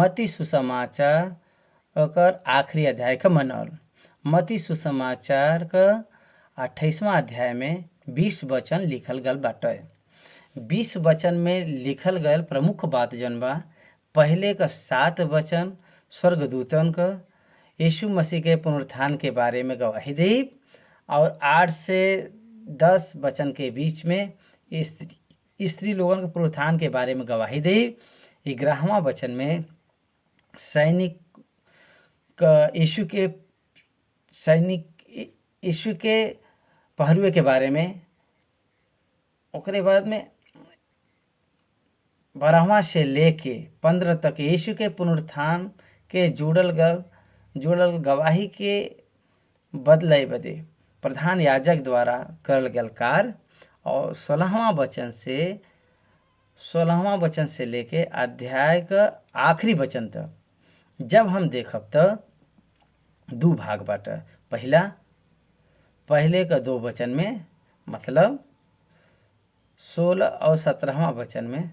मती सुसमाचार ओकर आखिरी अध्याय का मनल। मती सुसमाचार का 28वां अध्याय में 20 वचन लिखल गल बाटे। 20 वचन में लिखल गल प्रमुख बात जन बा, पहले का 7 वचन स्वर्गदूतन का यीशु मसीह के पुनरुत्थान के बारे में गवाही दी, और 8 से 10 वचन के बीच में स्त्री लोगन के पुनरुत्थान के बारे में गवाही दी। 11वां वचन में सैनिक यीशु के पहरुए के बारे में। ओकरे बाद में 12वां से लेके 15 तक यीशु के पुनरुत्थान के जुड़ल गवाही के बदले बदे प्रधान याजक द्वारा करल गल कार्य। और 16वां वचन से लेके अध्याय का आखिरी वचन तक जब हम देखब तो 2 भाग बाटे। पहले का 2 वचन में मतलब 16 और 17वां वचन में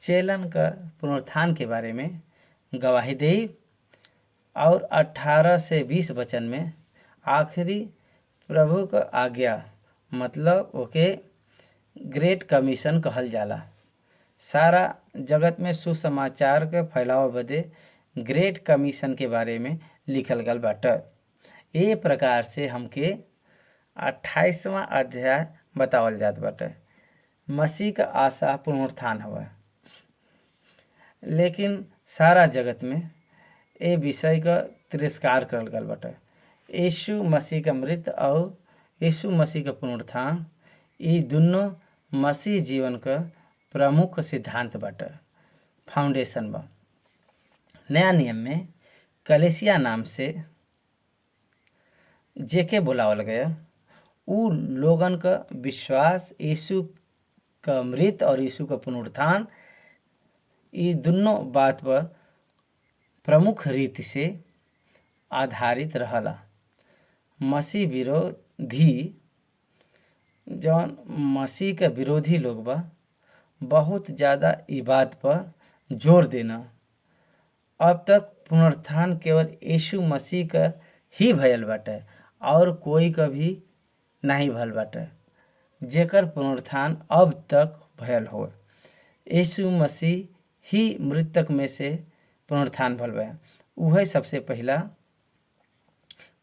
चेलन का पुनरुत्थान के बारे में गवाही दी, और 18 से 20 वचन में आखिरी प्रभु का आज्ञा मतलब ओके ग्रेट कमीशन कहल जाला। सारा जगत में सुसमाचार के फैलाव बदे ग्रेट कमीशन के बारे में लिखल गल बाटे। ये प्रकार से हमके 28वां अध्याय बतावल जात बाटे। मसीह का आशा पुनरुत्थान हुआ, लेकिन सारा जगत में ये विषय का तिरस्कार करल गल बाटे। यीशु मसीह का मृत्यु और यीशु मसीह का पुनरुत्थान ये दोनों मसीह जीवन का प्रमुख सिद्धांत बाटे, फाउंडेशन बा। नया नियम में कलीसिया नाम से जेके बुलावल गया, उ लोगन का विश्वास यीशु का मृत्यु और यीशु का पुनरुत्थान ये दोनों बात पर प्रमुख रीति से आधारित रहला। मसीह विरोधी जौन मसीह के विरोधी लोग बा बहुत ज़्यादा ई बात पर जोर देना अब तक पुनरुत्थान केवल यीशु मसीह का ही भयल बाटे और कोई का भी नहीं भयल बाटे जेकर पुनरुत्थान अब तक भयल हो। यीशु मसीह ही मृतक में से पुनरुत्थान भल बा। वह सबसे पहला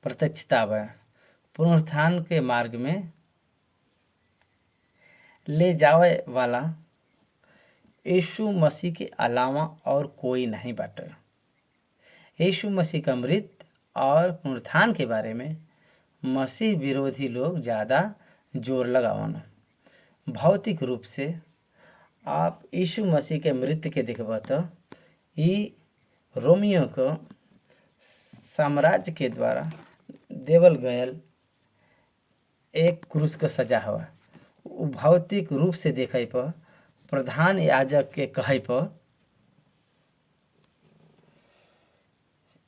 प्रत्यक्षता बा। पुनरुत्थान के मार्ग में ले जावे वाला यीशु मसीह के अलावा और कोई नहीं बाटे। यीशु मसीह का मृत्यु और पुनरुत्थान के बारे में मसीह विरोधी लोग ज़्यादा जोर लगावन। भौतिक रूप से आप यीशु मसीह के मृत्यु के देखबा तो ये रोमियो को साम्राज्य के द्वारा देवल गयल एक क्रूस का सजा हुआ। भौतिक रूप से देखे पर प्रधान याजक के कहे पर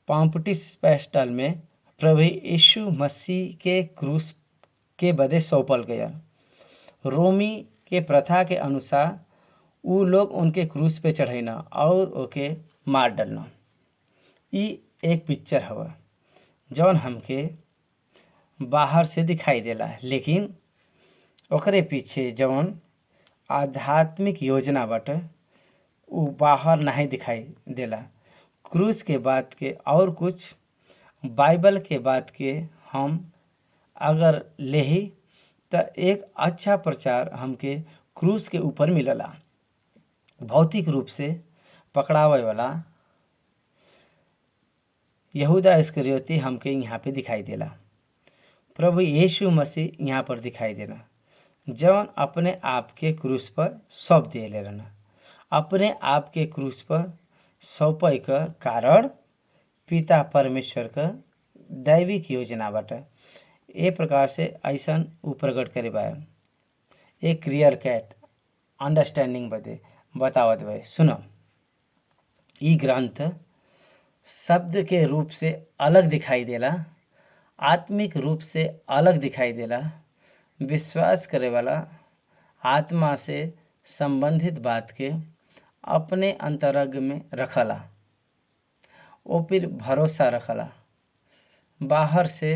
पाम्पटिस पेस्टल में प्रभु यीशु मसीह के क्रूस के बदे सौंपल गया। रोमी के प्रथा के अनुसार वो लोग उनके क्रूस पे चढ़ाना और ओके मार डालना। ये एक पिक्चर हवा जौन हमके बाहर से दिखाई देला, लेकिन ओकरे पीछे जौन आध्यात्मिक योजना बाटे वो बाहर नहीं दिखाई देला। क्रूस के बात के और कुछ बाइबल के बात के हम अगर लेही तो एक अच्छा प्रचार हमके क्रूस के ऊपर मिलला। भौतिक रूप से पकड़ावे वाला यहूदा इस्करियोती हमके यहाँ पे दिखाई देला। प्रभु यीशु मसीह यहाँ पर दिखाई देला जौन अपने आप के क्रूस पर सौंप दिए रहना। अपने आप के क्रूस पर सौंपे का कारण पिता परमेश्वर का दैविक योजना बाटे। ए प्रकार से ऐसा उ प्रकट करे बा। एक क्लियर कैट अंडरस्टैंडिंग बदे बतावत बा। सुनो, ई ग्रंथ शब्द के रूप से अलग दिखाई देला, आत्मिक रूप से अलग दिखाई देला। विश्वास करे वाला आत्मा से संबंधित बात के अपने अंतरंग में रखला। वो फिर भरोसा रखला। बाहर से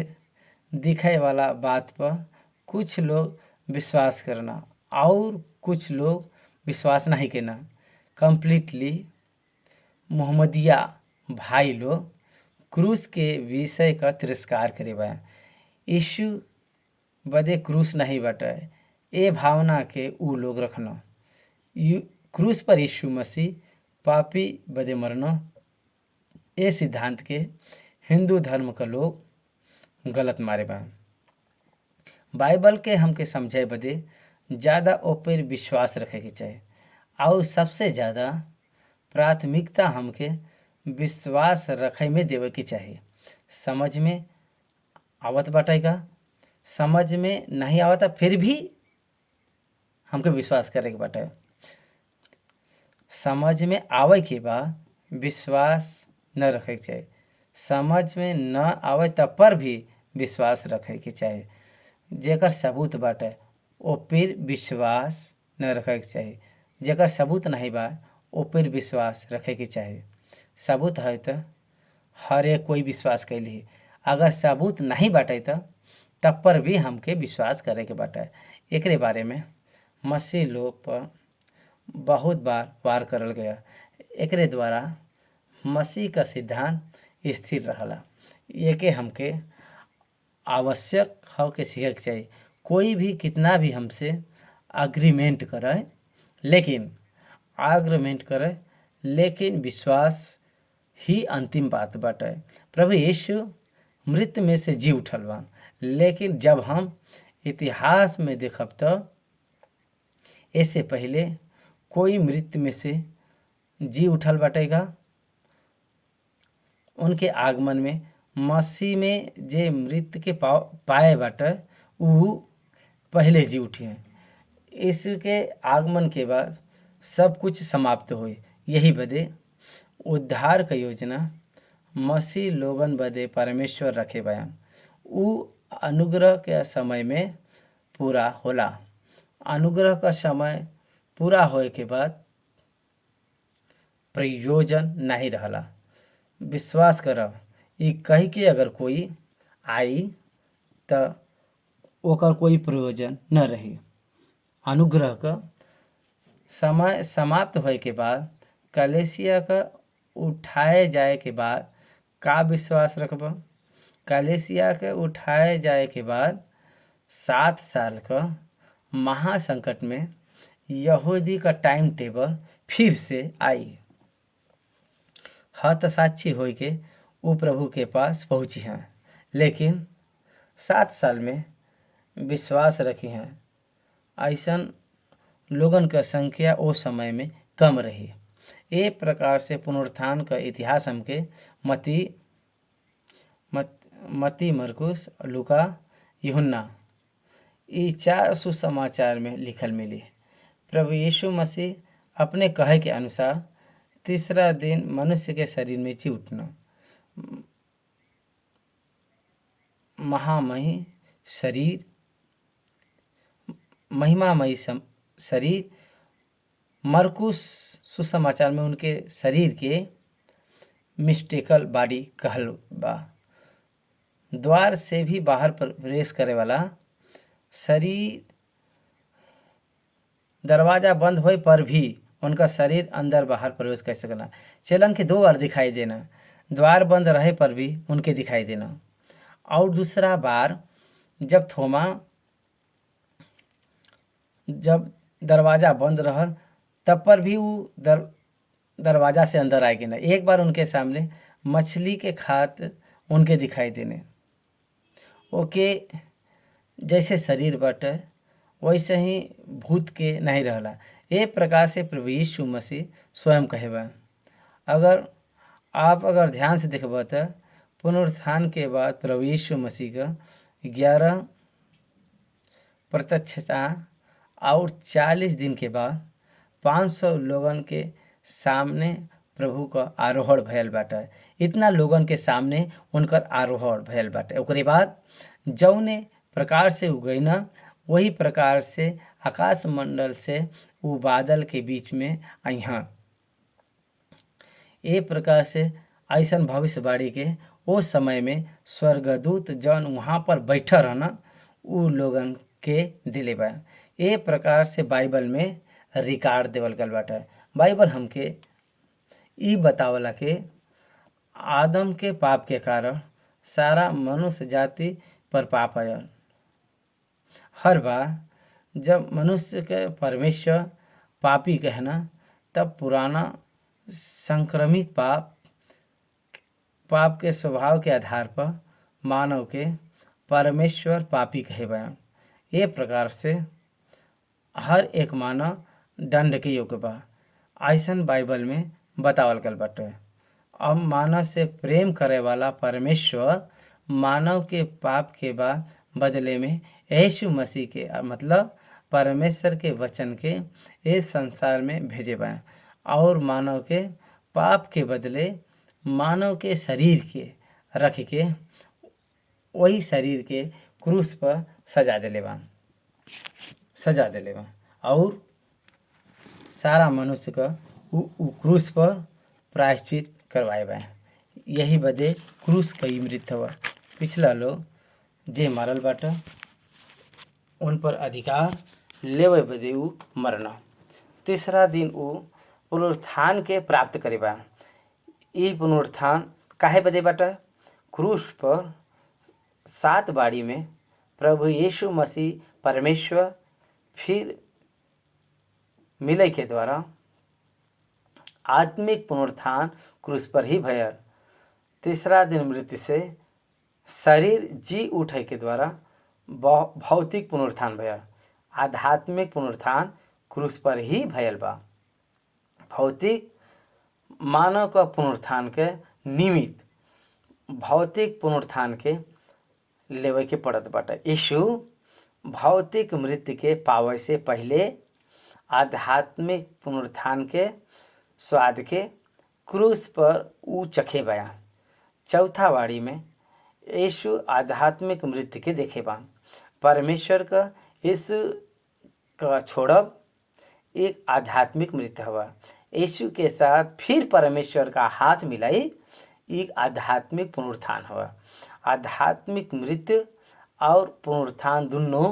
दिखे वाला बात पर कुछ लोग विश्वास करना और कुछ लोग विश्वास नहीं करना। कम्प्लीटली मोहम्मदिया भाई लोग क्रूस के विषय का तिरस्कार करे बा। यीशु बदे क्रूस नहीं बटे, ए भावना के ऊ लोग रखना। क्रूस पर यीशु मसीह पापी बदे मरना, ए सिद्धांत के हिंदू धर्म का लोग गलत मारे बा। बाइबल के हमके समझे बदे ज़्यादा ओपर विश्वास रखे के चाहे और सबसे ज़्यादा प्राथमिकता हमके विश्वास रखे में देवे के चाहिए। समझ में आवत बाटे का, समझ में नहीं आवता फिर भी हमके विश्वास करे के बाटे। समझ में आवे के बाद विश्वास न रखे के चाहिए, समझ में न आवे तब पर भी विश्वास रखे के चाहिए। जेकर सबूत बाटे ओ पर विश्वास न रखे के चाहिए, जेकर सबूत नहीं बा ओ पर विश्वास रखे के चाहिए। सबूत है तो हर एक कोई विश्वास कैली, अगर सबूत नहीं बाटे तो तब पर भी हमके विश्वास करे के बाटे। एकरे बारे में मसीह लोग पर बहुत बार वार करल गया। एकरे द्वारा मसीह का सिद्धांत स्थिर रहला। ये के हमके आवश्यक हो के सीखे के चाहिए। कोई भी कितना भी हमसे अग्रीमेंट करे लेकिन विश्वास ही अंतिम बात बाटे। प्रभु यीशु मृत में से जी उठल बा, लेकिन जब हम इतिहास में देखब तो इससे पहले कोई मृत में से जी उठल बाटेगा। उनके आगमन में मसीह में जे मृत के पाए बाटे वो पहले जी उठे हैं। इसके आगमन के बाद सब कुछ समाप्त हुई। यही बदे उद्धार का योजना मसीह लोगन बदे परमेश्वर रखे बयान उ अनुग्रह के समय में पूरा होला। अनुग्रह का समय पूरा होए के बाद प्रयोजन नहीं रहला। विश्वास करब ई कही के अगर कोई आई तो ओकर कोई प्रयोजन न रही। अनुग्रह का समय समाप्त होए के बाद कलेसिया का उठाए जाए के बाद का विश्वास रखब। कलेसिया के उठाए जाए के बाद 7 साल का महासंकट में यहूदी का टाइम टेबल फिर से आई। हतसाक्षी हो के वो प्रभु के पास पहुँची हैं, लेकिन 7 साल में विश्वास रखी हैं ऐसन लोगन का संख्या वो समय में कम रही। एक प्रकार से पुनरुत्थान का इतिहास हमके मत्ती मरकुस लूका यूहन्ना ये 4 सुसमाचार में लिखल मिली। प्रभु यीशु मसीह अपने कहे के अनुसार तीसरा दिन मनुष्य के शरीर में जी उठना महामही शरीर महिमामयी शरीर मरकुस सुसमाचार में उनके शरीर के मिस्टिकल बॉडी कहल बा। द्वार से भी बाहर प्रवेश करे वाला शरीर, दरवाजा बंद होए पर भी उनका शरीर अंदर बाहर प्रवेश कर सकना। चेलन के 2 बार दिखाई देना, द्वार बंद रहे पर भी उनके दिखाई देना। और दूसरा बार जब थोमा जब दरवाज़ा बंद रहल तब पर भी वो दरवाज़ा से अंदर आए ना। एक बार उनके सामने मछली के खात उनके दिखाई देने। ओके जैसे शरीर बटे वैसे ही भूत के नहीं रहला। एक प्रकार से प्रभु यीशु मसीह स्वयं कहेबा। अगर ध्यान से देखबा तो पुनरुत्थान के बाद प्रभु यीशु मसीह का 11 प्रत्यक्षता और 40 दिन के बाद 500 लोगन के सामने प्रभु का आरोहण भयल बाटे। इतना लोगन के सामने उनकर आरोहण भयल बाटे। ओकरे बाद जौने प्रकार से उगैना वही प्रकार से आकाश मंडल से वो बादल के बीच में अइहा। एक प्रकार से ऐसन भविष्यवाणी के ओ समय में स्वर्गदूत जौन वहाँ पर बैठा रहना उ लोगन के दिले बा। ए प्रकार से बाइबल में रिकॉर्ड देवल गल बाटे। बाइबल हमके ई बतावला के आदम के पाप के कारण सारा मनुष्य जाति पर पाप आयल। हर बार जब मनुष्य के परमेश्वर पापी कहना तब पुराना संक्रमित पाप के स्वभाव के आधार पर मानव के परमेश्वर पापी कहे बया। ये प्रकार से हर एक मानव दंड के योग्य बा ऐसन बाइबल में बतावल गल बाटे। अब मानव से प्रेम करे वाला परमेश्वर मानव के पाप के बाद बदले में यीशु मसीह के मतलब परमेश्वर के वचन के इस संसार में भेजे बा और मानव के पाप के बदले मानव के शरीर के रख के वही शरीर के क्रूस पर सजा देले बा और सारा मनुष्य का उ क्रूस पर प्रायश्चित करवाए बा। यही बदे क्रूस कई मृत्यु हुआ। पिछला लोग जे मरल बाटा उन पर अधिकार लेवे बदे उ मरना। तीसरा दिन उ पुनरुत्थान के प्राप्त करे बा। ई पुनरुत्थान काहे बदे बाटा? क्रूस पर 7 बारी में प्रभु यीशु मसीह परमेश्वर फिर मिले के द्वारा आत्मिक पुनरुत्थान क्रूस पर ही भयल। तीसरा दिन मृत्यु से शरीर जी उठे के द्वारा भौतिक पुनरुत्थान भयल। आध्यात्मिक पुनरुत्थान क्रूस पर ही भयल बा। भौतिक मानव का पुनरुत्थान के निमित्त भौतिक पुनरुत्थान के लेवे के पड़त बाटे। यीशु भौतिक मृत्यु के पावे से पहले आध्यात्मिक पुनरुत्थान के स्वाद के क्रूस पर उ चखे बया। चौथा वाड़ी में यीशु आध्यात्मिक मृत्यु के देखे बा। परमेश्वर का यीशु का छोड़ब एक आध्यात्मिक मृत्यु हुआ। यीशु के साथ फिर परमेश्वर का हाथ मिलाई एक आध्यात्मिक पुनरुत्थान हुआ। आध्यात्मिक मृत्यु और पुनरुत्थान दोनों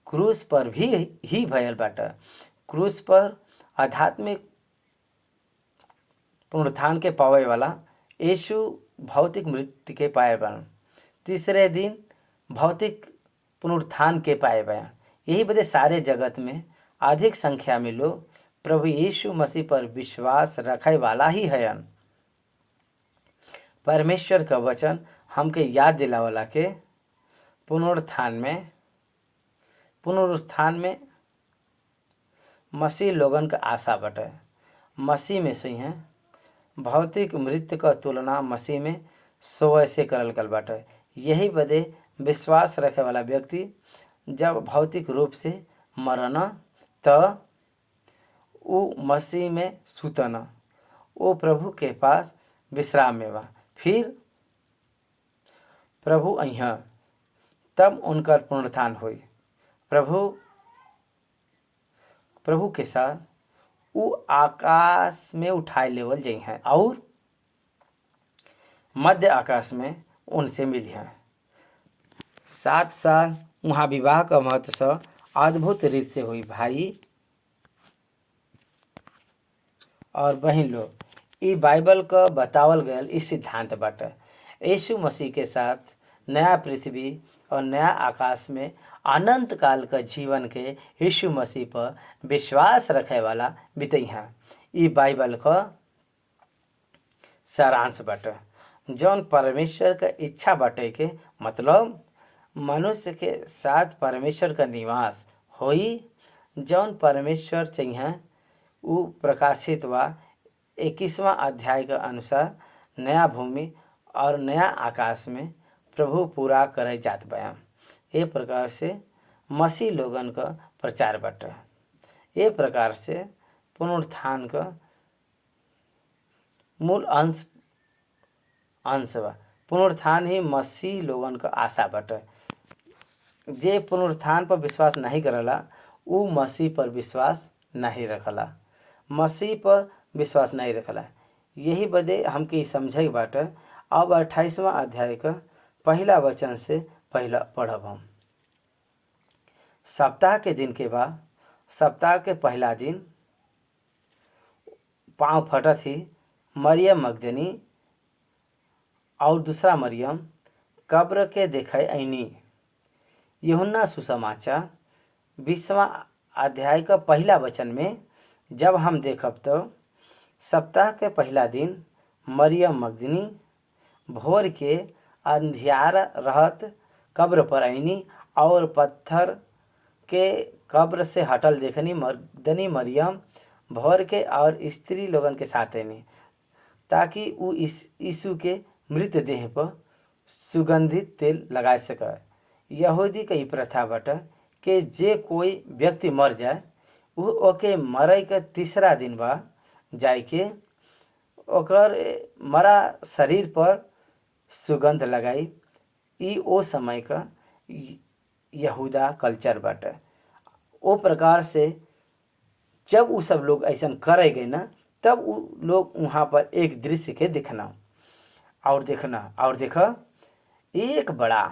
क्रूस पर भी ही भयल बाटा। क्रूस पर आध्यात्मिक पुनरुत्थान के पावे वाला यीशु भौतिक मृत्यु के पाए बा। तीसरे दिन भौतिक पुनरुत्थान के पाए बा। यही वजह सारे जगत में अधिक संख्या में लोग प्रभु यीशु मसीह पर विश्वास रखे वाला ही है। परमेश्वर का वचन हमके याद दिलावला के पुनरुत्थान में मसीह लोगन का आशा बटे। मसीह में सही है भौतिक मृत्यु का तुलना मसीह में 100 से करल गल बाटे। यही बदे विश्वास रखे वाला व्यक्ति जब भौतिक रूप से मरना तो वो मसीह में सुतना वो प्रभु के पास विश्राम में बा। फिर प्रभु अइहा तब उनका पुनरुत्थान हुई। प्रभु के साथ वो आकाश में उठाए लेवल जाइ हैं और मध्य आकाश में उनसे मिली हैं। 7 साल वहाँ विवाह का महत्व से अद्भुत रीत से हुई। भाई और बहन लोग, ये बाइबल का बतावल गयल इस सिद्धांत बाटे। यीशु मसीह के साथ नया पृथ्वी और नया आकाश में अनंत काल का जीवन के यीशु मसीह पर विश्वास रखे वाला बितई हैं। ये बाइबल का सारांश बाटे जौन परमेश्वर का इच्छा बाटे के मतलब मनुष्य के साथ परमेश्वर का निवास होई। जौन परमेश्वर चाहिए वो प्रकाशित व 21वां अध्याय के अनुसार नया भूमि और नया आकाश में प्रभु पूरा करे जात बया। ये प्रकार से मसीह लोगन का प्रचार बाटे। ये प्रकार से पुनरुत्थान का मूल अंश बा। पुनरुत्थान ही मसीह लोगन का आशा बाटे। जे पुनरुत्थान पर विश्वास नहीं करला वो मसीह पर विश्वास नहीं रखला। मसीह पर विश्वास नहीं रखला। यही बदे हमके समझे बाटे। अब 28वां अध्याय का पहला वचन से पहला पढ़ब हम। सप्ताह के दिन के बाद, सप्ताह के पहला दिन पाँव फटत ही मरियम मगदनी और दूसरा मरियम कब्र के देखे ऐनी। यूहन्ना सुसमाचार 20वां अध्याय का पहला वचन में जब हम देखब तो सप्ताह के पहला दिन मरियम मगदनी भोर के अंधियार रहत कब्र पर आईनी और पत्थर के कब्र से हटल देखनी। मगदनी मरियम भोर के और स्त्री लोगन के साथ आईनी ताकि वो यीशु के मृतदेह पर सुगंधित तेल लगा सके। यहूदी के प्रथा बाटे कि जे कोई व्यक्ति मर जाए वो ओके मरे के तीसरा दिन बाद जाए के ओकर मरा शरीर पर सुगंध लगाई। ई ओ समय का यहूदा कल्चर बाटे। ओ प्रकार से जब वो सब लोग ऐसा करे गए ना, तब वो लोग वहाँ पर एक दृश्य के देखना और देखा एक बड़ा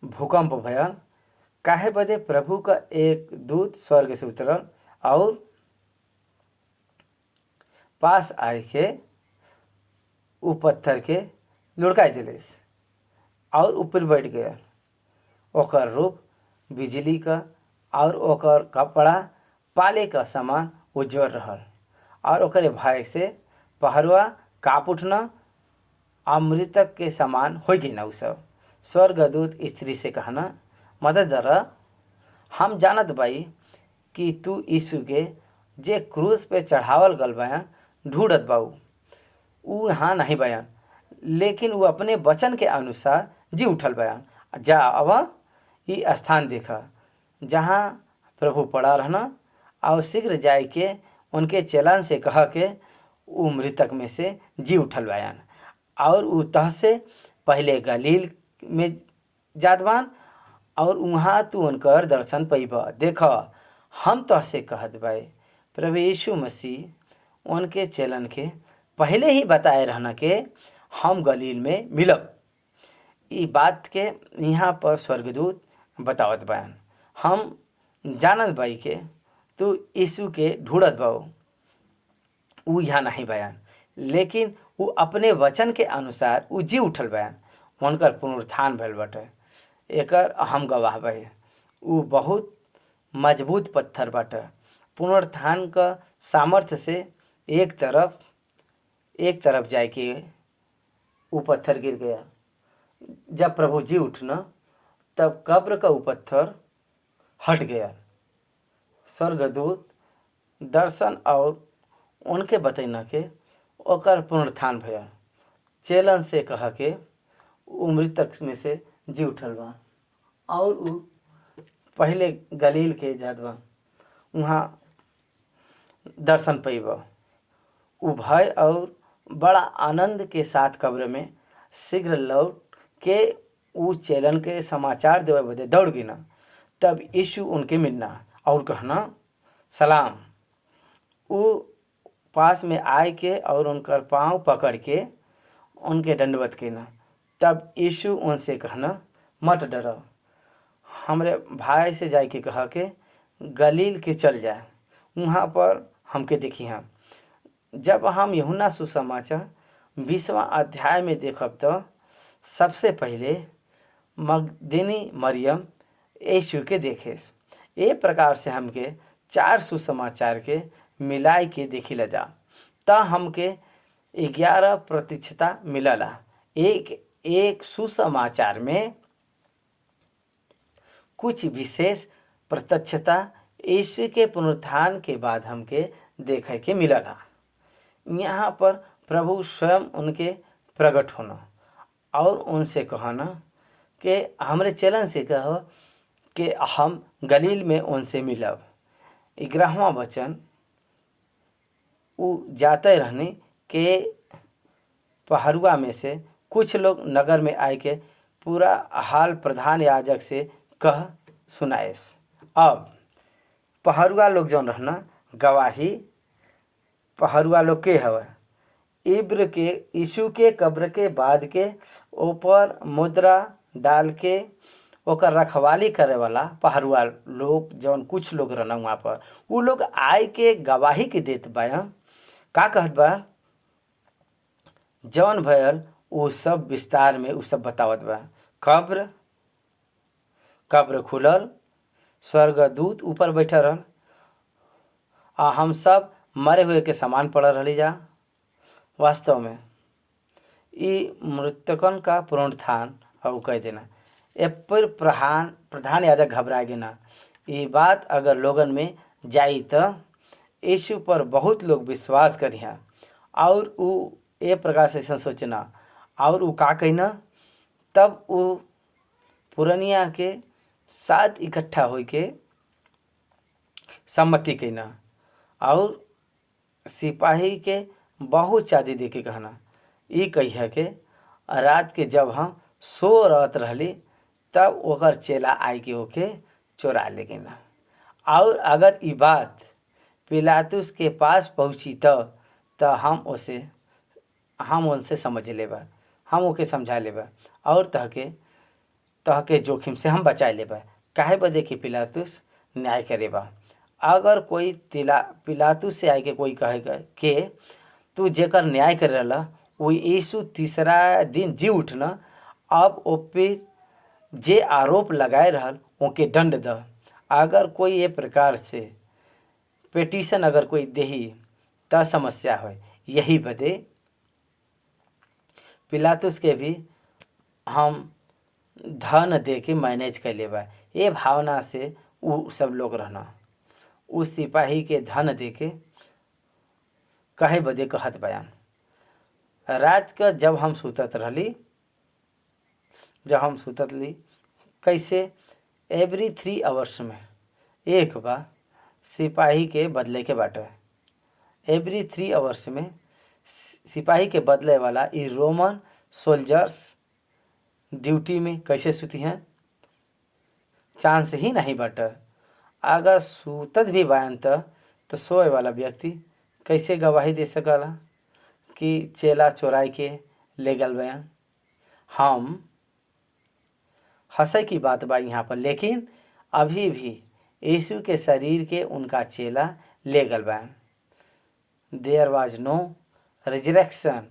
भूकंप भयल। काहे बदे प्रभु का एक दूत स्वर्ग से उतरल और पास आए के वो पत्थर के लुढ़का दिले और ऊपर बैठ गया। ओकर रूप बिजली का और ओकर कपड़ा पाले का समान उज्जवल रहल और ओकरे भय से पहरुआ काप उठना अमृतक के समान हो गई ना। उ सब स्वर्गदूत स्त्री से कहना, मदद हम जानत बाई कि तू यीशु के जे क्रूस पे चढ़ावल गल बयान ढूंढत बाऊ। ऊ यहाँ नहीं बयान, लेकिन वो अपने वचन के अनुसार जी उठल बयान। जा अब ये स्थान देखा जहाँ प्रभु पड़ा रहना और शीघ्र जाए के उनके चलन से कह के वो मृतक में से जी उठल बयान और ऊ तह से पहले गलील में जादवान और वहाँ तू उनकर दर्शन पैबा। देख हम तो से कहत बाई प्रभु यीशु मसीह उनके चलन के पहले ही बताए रहना के हम गलील में मिलब। ये बात के यहाँ पर स्वर्गदूत बतावत बयान। हम जानत बाई के तू यीशु के ढूंढत बाऊ। वो यहाँ नहीं बयान, लेकिन वो अपने वचन के अनुसार वो जी उठल बयान। उनकर पुनरुत्थान भइल बाटे, एकर हम गवाह बाई। वो बहुत मजबूत पत्थर बाटे। पुनरुत्थान का सामर्थ्य से एक तरफ जाए के वो पत्थर गिर गया। जब प्रभु जी उठना तब कब्र का वो पत्थर हट गया। स्वर्गदूत दर्शन और उनके बतैना के ओकर पुनरुत्थान भया। चेलन से कहा के वो मृतक में से जी उठल बा और वो पहले गलील के जादवा वहाँ दर्शन पैबा। वो भय और बड़ा आनंद के साथ कब्र में शीघ्र लौट के वो चेलन के समाचार देवे बदे दौड़ गिना। तब यीशु उनके मिलना और कहना सलाम। वो पास में आए के और उनकर पाँव पकड़ के उनके दंडवत किना। तब यीशु उनसे कहना मत डरो, हमरे भाई से जाए के कहा के गलील के चल जाए, वहाँ पर हमके देखी हम। जब हम यूहन्ना सुसमाचार 20वां अध्याय में देखब तो सबसे पहले मगदनी मरियम यीशु के देखे। ये प्रकार से हमके 4 सुसमाचार के मिलाई के देखी ला जा तो हमके 11 प्रत्यक्षता मिलला। एक सुसमाचार में कुछ विशेष प्रत्यक्षता यीशु के पुनरुत्थान के बाद हमके देखे के मिलला। यहाँ पर प्रभु स्वयं उनके प्रकट होना और उनसे कहना कि हमरे चलन से कहो कि हम गलील में उनसे मिलब। 11वां वचन वो जाते रहने के पहरुआ में से कुछ लोग नगर में आए के पूरा हाल प्रधान याजक से कह सुनाए। अब पहरुआ लोग जौन रहना गवाही, पहरुआ लोग के हवा इब्र के यीशु के कब्र के बाद के ऊपर मुद्रा डाल के ओकर रखवाली करे वाला पहरुआ लोग जौन कुछ लोग रहना वहाँ पर उ लोग आए के गवाही के देत बा। का कहत बा जौन भयल वो सब विस्तार में उ सब बतावत बा। कब्र खुलल, स्वर्गदूत ऊपर बैठल रहल आ हम सब मरे हुए के समान पड़ल रही जा। वास्तव में ये मृतकन का पुनरुत्थान और कह देना ए पर प्रधान याजक घबरा गए ना। ये बात अगर लोगन में जाई तो यीशु पर बहुत लोग विश्वास करिहा और उ ए प्रकार से सोचना और उ का कहना तब उ पुरनिया के साथ इकट्ठा हो के सम्मति कहना और सिपाही के बहुत चांदी दे के कहना ये कहिया के रात के जब हम सो रहत रहली तब ओकर चेला आई के होके चोरा ले गना। और अगर ये बात पिलातुस के पास पहुँची तो हम उनसे समझ लेबा, हम ओके समझा लेबा और तहके जोखिम से हम बचा लेबा। काहे बदे कि पिलातुस न्याय करेबा। अगर कोई पिलातुस से आके कोई कहेगा कि तू जेकर न्याय करे रहला वो यीशु तीसरा दिन जी उठना, अब ओपे जे आरोप लगाए रहल ओके दंड द। अगर कोई ये प्रकार से पिटीशन अगर कोई देही त समस्या हो। यही बदे पिलातुस के भी हम धन दे के मैनेज कर लेबा। ये भावना से वो सब लोग रहना उस सिपाही के धन दे के कहे बदे कहत बयान। रात का जब हम सुतत ली कैसे एवरी 3 आवर्स में एक बार सिपाही के बदले के बाटे। एवरी 3 आवर्स में सिपाही के बदले वाला ये रोमन सोल्जर्स ड्यूटी में कैसे सुती हैं, चांस ही नहीं बाटे। अगर सुतत भी बयान तो सोए वाला व्यक्ति कैसे गवाही दे सकला कि चेला चोराई के ले गल बयान। हम हंसे की बात बा यहाँ पर, लेकिन अभी भी यीशु के शरीर के उनका चेला ले गल बयान। देयर वाज नो रिजरेक्शन,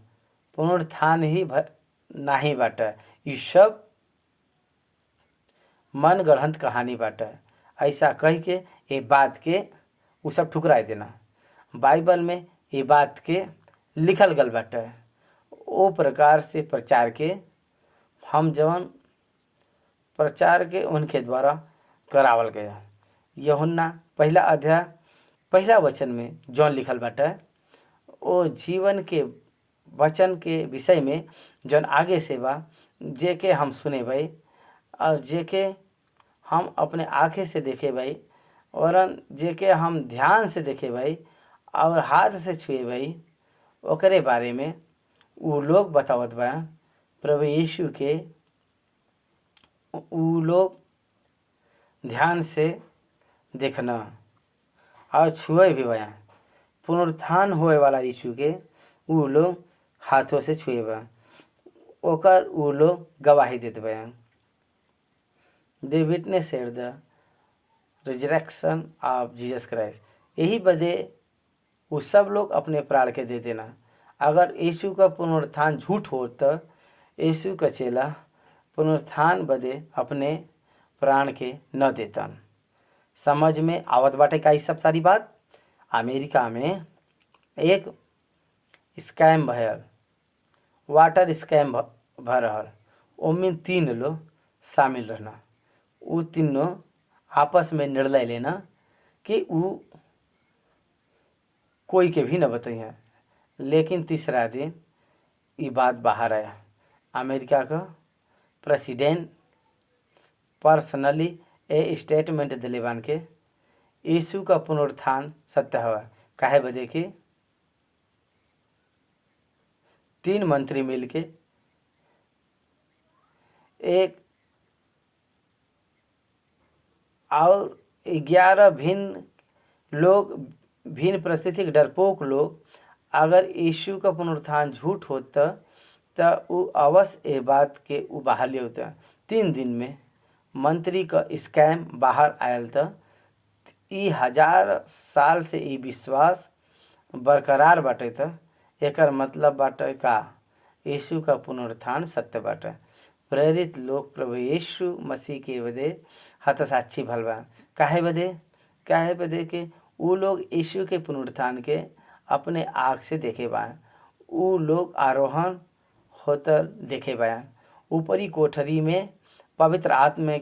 पुनरुत्थान ही नहीं बाटे। ये सब मन गढ़ंत कहानी बाटे। ऐसा कह के ये बात के वो सब ठुकराए देना। बाइबल में ये बात के लिखल गल बाटे। वो प्रकार से प्रचार के हम जवन प्रचार के उनके द्वारा करावल गया। यूहन्ना पहला अध्याय पहला वचन में जौन लिखल बाटे वो जीवन के वचन के विषय में जौन आगे से बा जेके हम सुने भाई और जेके हम अपने आँखें से देखे भाई और जेके हम ध्यान से देखे भाई और हाथ से छुए भाई ओकरे बारे में वो लोग बतावत बा। प्रभु यीशु के वो लोग ध्यान से देखना और छुए भी बया। पुनरुत्थान होए वाला यीशु के वो लोग हाथों से छुए बा ओकर वो लोग गवाही देते बया। They witness at the resurrection of Jesus Christ. यही बदे वो सब लोग अपने प्राण के दे देना। अगर यीशु का पुनरुत्थान झूठ हो तो यीशु का चेला पुनरुत्थान बदे अपने प्राण के न देतन। समझ में आवत बाटे का सब सारी बात। अमेरिका में एक स्कैम भयल, वाटर स्कैम भ रहल। ओमें 3 लोग शामिल रहना। वो तीनों आपस में निर्णय लेना कि वो कोई के भी न बताइए। लेकिन तीसरा दिन ये बात बाहर आया। अमेरिका का प्रेसिडेंट पर्सनली ए स्टेटमेंट दिले बान के यीशु का पुनरुत्थान सत्य हुआ। काहे बदे कि 3 मंत्री मिलके एक और 11 भिन्न लोग, भिन्न परिस्थिति के डरपोक लोग अगर यीशु का पुनरुत्थान झूठ होता तो उ अवश्य ये बात के उ बहाली होता। 3 दिन में मंत्री का स्कैम बाहर आयल था। ई 1000 साल से ई विश्वास बरकरार बाटे था। एकर मतलब बाटे का यीशु का पुनरुत्थान सत्य बाटे। प्रेरित लोग प्रभु यीशु मसीह के बदे हतसाक्षी भल बा। काहे बदे के उ लोग यीशु के पुनरुत्थान के अपने आँख से देखे बा। उ लोग आरोहण होतर देखे बा। ऊपरी कोठरी में पवित्र आत्मा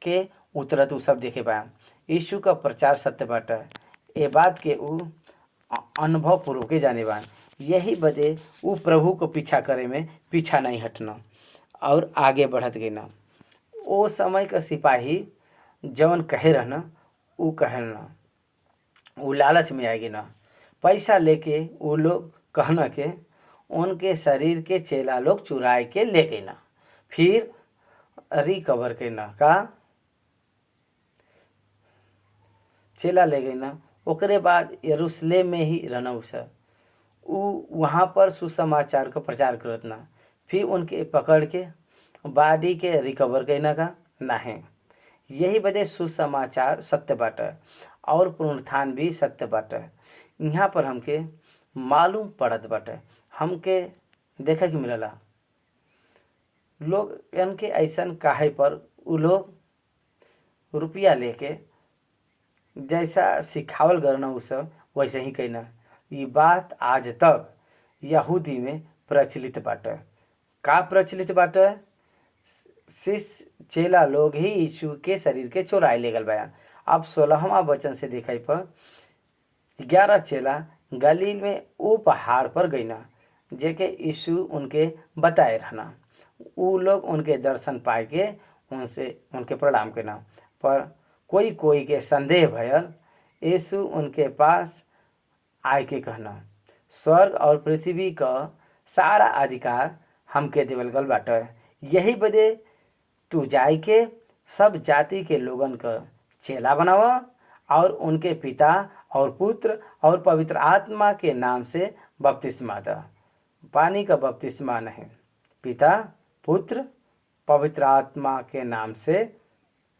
के उतरत उ सब देखे बा। यीशु का प्रचार सत्य बाटे। ए बात के उ अनुभव पूर्वक के जाने बा। यही बदे उ प्रभु को पीछा करे में पीछा नहीं हटना और आगे बढ़त गई ना। ओ समय का सिपाही जवन कहे रहना उ कहना उ लालच में आएगी ना। पैसा लेके वो लोग कहना के उनके शरीर के चेला लोग चुराए के ले गए ना। फिर रिकवर के ना का चेला ले गई ना। ओकरे बाद यरूशलेम में ही रहना उसे उ वहाँ पर सुसमाचार का प्रचार करत ना। फिर उनके पकड़ के बॉडी के रिकवर करना का नहीं। यही बदे सुसमाचार सत्य बाटे और पुनरुत्थान भी सत्य बाटे। यहाँ पर हमके मालूम पड़त बाटे, हमके देखे के मिलला लोग इनके ऐसन काहे पर उ लोग रुपया लेके जैसा सिखावल करना उ सब वैसे ही कहना। ये बात आज तक यहूदी में प्रचलित बाटे। का प्रचलित बाटे? शिष्य चेला लोग ही यीशु के शरीर के चोराए ले गल बा। अब 16वां वचन से दिखाई पर 11 चेला गलील में वो पहाड़ पर गई ना जेके यीशु उनके बताए रहना। उ लोग उनके दर्शन पाए के उनसे उनके प्रणाम करना। पर कोई के संदेह भयल यीशु उनके पास आए के कहना, स्वर्ग और पृथ्वी का सारा अधिकार हमके देवल गल बाटे। यही बदे तू जाए के सब जाति के लोगन का चेला बनावा और उनके पिता और पुत्र और पवित्र आत्मा के नाम से बपतिस्मा दा। पानी का बपतिस्मा नहीं, पिता पुत्र पवित्र आत्मा के नाम से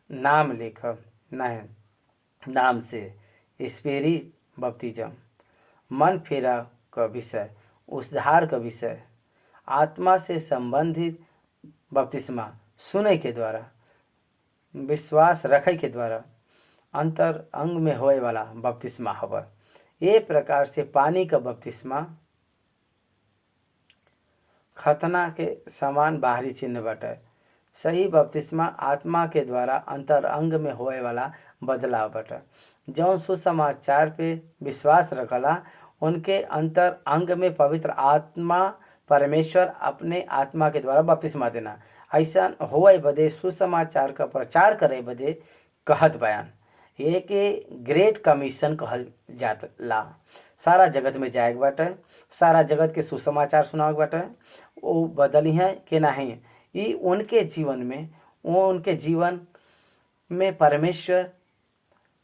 नाम लिख नहीं, नाम से स्पिरिट बपतिज्म। मन फेरा का विषय, उद्धार का विषय, आत्मा से संबंधित बपतिस्मा सुने के द्वारा, विश्वास रखे के द्वारा अंतर अंग में होए वाला बपतिस्मा हवा। ये प्रकार से पानी का बपतिस्मा खतना के समान बाहरी चिन्ह बाटे। सही बपतिस्मा आत्मा के द्वारा अंतर अंग में होए वाला बदलाव बाटे। जौन सुसमाचार पे विश्वास रखला उनके अंतर अंग में पवित्र आत्मा परमेश्वर अपने आत्मा के द्वारा बपतिस्मा देना। ऐसा होए बदे सुसमाचार का प्रचार करे बदे कहत बयान ये के ग्रेट कमीशन कहल जात ला। सारा जगत में जाए बाटे, सारा जगत के सुसमाचार सुनावे बाटे। वो बदली है कि नहीं, ये उनके जीवन में, वो उनके जीवन में परमेश्वर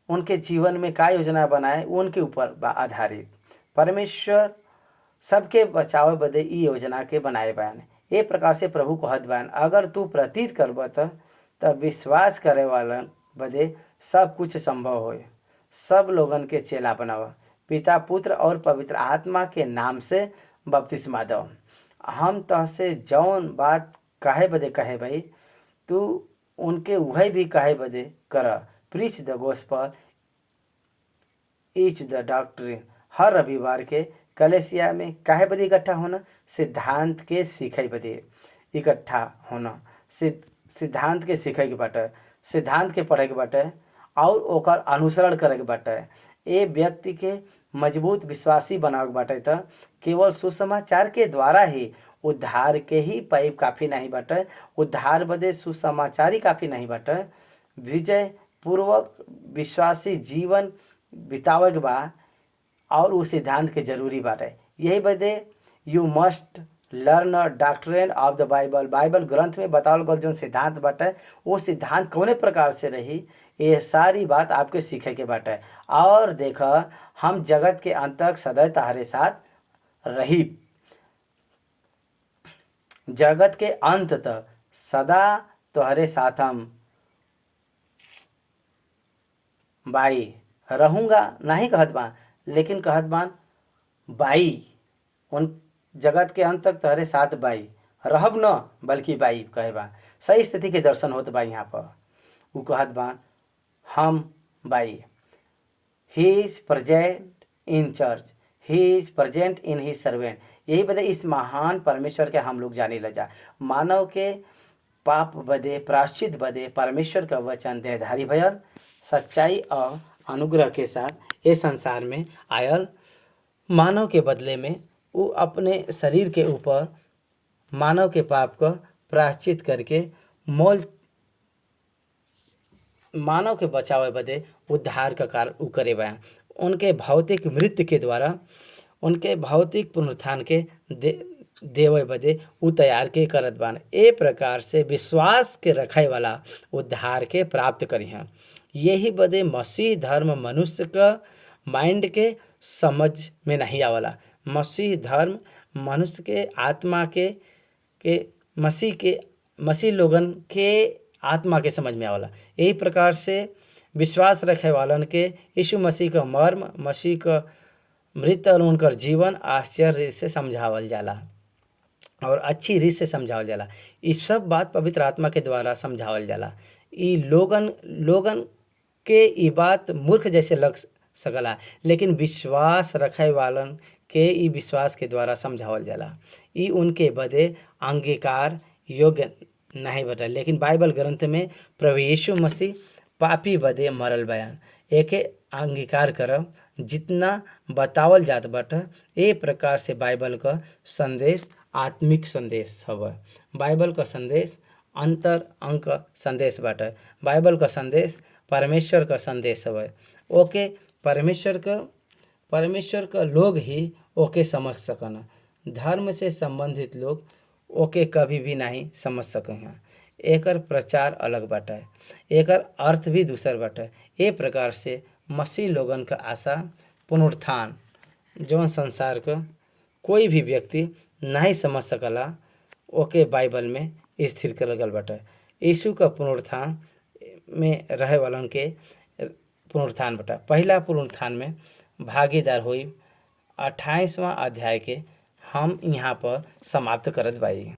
उनके जीवन में क्या योजना बनाए उनके ऊपर आधारित। परमेश्वर सबके बचावे बदे ई योजना के बनाए बयान। ये प्रकार से प्रभु कहत बयान, अगर तू प्रतीत करब तब विश्वास करे वाला बदे सब कुछ संभव होए। सब लोगन के चेला बनावा, पिता पुत्र और पवित्र आत्मा के नाम से बपतिस्मा दो। हम तहसे जौन बात काहे बदे कहे भाई, तू उनके वही भी काहे बदे कर। प्रीच द गॉस्पेल, टीच द डॉक्ट्रिन। हर रविवार के कलेसिया में काहे बदे इकट्ठा होना? सिद्धांत के सीखे बदे इकट्ठा होना। सिद्धांत के सीखे के बाटे, सिद्धांत के पढ़े के बाटे और ओकर अनुसरण करे के बाटे। ये व्यक्ति के मजबूत विश्वासी बनावे के बाटे। तो केवल सुसमाचार के द्वारा ही उद्धार के ही पाइप काफ़ी नहीं बाटे। उद्धार बदे सुसमाचार ही काफ़ी नहीं बाटे। विजय पूर्वक विश्वासी जीवन बितावे के बा और उस सिद्धांत के जरूरी बाटे। यही बदे you must learn doctrine of the Bible. Bible ग्रंथ में बतावल गल जो सिद्धांत बाटे वो सिद्धांत कौने प्रकार से रही, ये सारी बात आपके सीखे के बाटे। और देखा हम जगत के अंत तक सदैव तहारे साथ रही। जगत के अंत तक सदा तोहरे साथम बाई रहूँगा नहीं कहत बा, लेकिन कहत बान बाई, उन जगत के अंत तक तोहरे साथ बाई रहब न, बल्कि बाई कहे बा। सही स्थिति के दर्शन होत बा यहाँ पर। उ कहत बान हम बाई, he is present in church, he is present in he servant. यही बदे इस महान परमेश्वर के हम लोग जाने लगा। मानव के पाप बदे, प्रायश्चित बदे परमेश्वर का वचन देहधारी भयल, सच्चाई और अनुग्रह के साथ ये संसार में आयल। मानव के बदले में वो अपने शरीर के ऊपर मानव के पाप को प्रायश्चित करके मोल मानव के बचावे बदे उद्धार का कार्य उ करे बा। उनके भौतिक मृत्यु के द्वारा उनके भौतिक पुनरुत्थान के देवे बदे उ तैयार के करत बान। ए प्रकार से विश्वास के रखे वाला उद्धार के प्राप्त करी हैं। यही बदे मसीह धर्म मनुष्य का माइंड के समझ में नहीं आवला। मसीह धर्म मनुष्य के आत्मा के मसीह लोगन के आत्मा के समझ में आवला। यही प्रकार से विश्वास रखे वालन के यीशु मसीह का मर्म, मसीह का मृत्यु और उनकर जीवन आश्चर्य से समझावल जाला और अच्छी रीत से समझावल जाला। ये सब बात पवित्र आत्मा के द्वारा समझावल जाला। ये लोगन के ये बात मूर्ख जैसे लग सकला, लेकिन विश्वास रखे वालन के ई विश्वास के द्वारा समझावल जाला। ई उनके बदे अंगीकार योग्य नहीं बता। लेकिन बाइबल ग्रंथ में प्रभु यीशु मसीह पापी बदे मरल बयान एके अंगीकार करब जितना बतावल जात बाटे। ए प्रकार से बाइबल का संदेश आत्मिक संदेश हवे। बाइबल का संदेश अंतर अंक संदेश बाटे। बाइबल का संदेश परमेश्वर का संदेश हवे। ओके परमेश्वर का लोग ही ओके समझ सकन। धर्म से संबंधित लोग ओके कभी भी नहीं समझ सके हैं। एकर प्रचार अलग बाटे, एकर अर्थ भी दूसर बाटे। ए प्रकार से मसीह लोगन का आशा पुनरुत्थान जौन संसार का कोई भी व्यक्ति नहीं समझ सकला, ओके बाइबल में स्थिर करल गल बाटे। यीशु का पुनरुत्थान में रहे वालन के पुनरुत्थान बाटे। पहला पुनरुत्थान में भागीदार हुई 28वां अध्याय के हम यहाँ पर समाप्त करत बाई।